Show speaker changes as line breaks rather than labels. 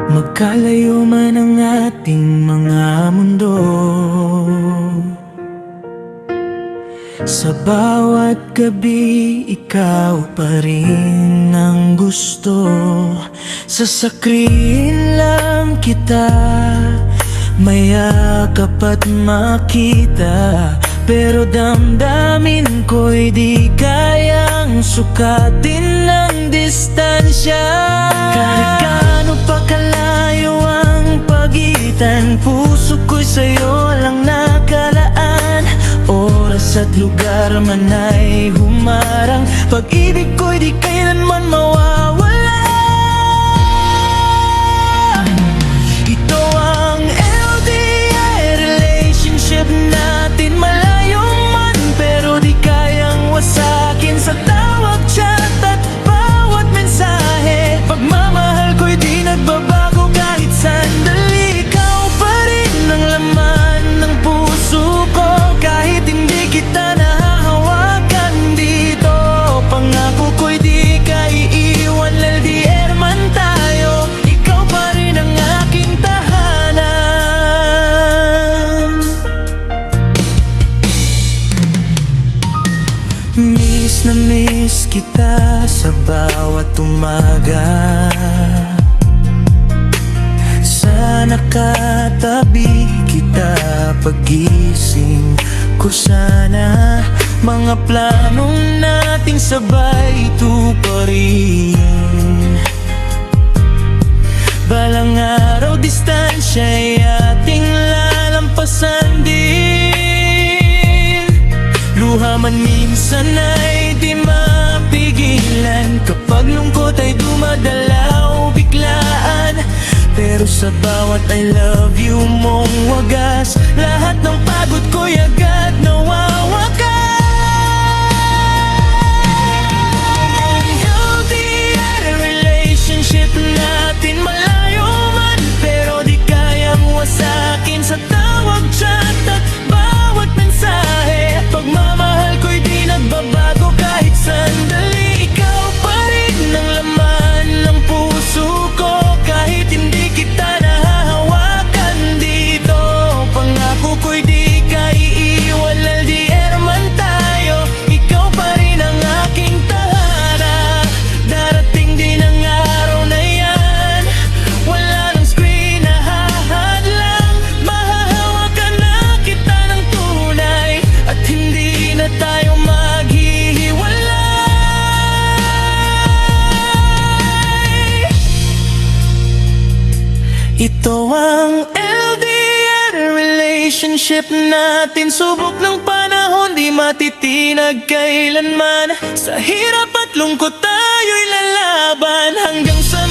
Magkalayo man ang ating mga mundo, sa bawat gabi ikaw pa rin ang gusto. Sasakriin lang kita, mayakap at makita, pero damdamin ko'y di kayang sukatin ng distansya. Kahit gaano pa kalayo ang pagitan, puso ko'y sa'yo lang nakalaan. Oras at lugar man ay humarang, pag-ibig ko'y di kailanman mawawala. Ito ang LDR relationship natin, malayo man pero di kayang wasakin sa tawag, chat at bawat mensahe. Pagmamahal ko'y di nagbabago kahit sandali, ikaw pa rin ang laman ng puso ko. Kahit hindi kita nahahawakan dito, pangako ko'y di ka iiwan. LDR man tayo, ikaw pa rin ang aking tahanan. Miss na miss kita sa bawat umaga, sana katabi kita pagising ko. Sana mga planong nating sabay tuparin, balang araw distansya'y ating lalampasan din. Luha man minsan ay di mapigilan, kapag lungkot ay dumadalaw biglaan. Pero sa bawat I love you mong wagas, lahat ng pagod ko'y agad nawawakas. LDR relationship natin, malayo man pero di kayang wasakin sa tawag, chat at bawat mensahe. Pagmamahal ko'y di nagbabago kahit sandali, ikaw pa rin ang laman ng puso ko. Kahit hindi kita nahahawakan dito, pangako ko'y di ka iiwan. LDR man tayo, ikaw pa rin ang aking tadhana. Darating din ang araw na yan, wala nang screen na hahadlang. Mahahawakan na kita ng tunay, at hindi na tayo maghihiwalay. Ito ang LDR relationship natin, subok ng panahon di matitinag kailanman. Sa hirap at lungkot tayo'y lalaban hanggang sa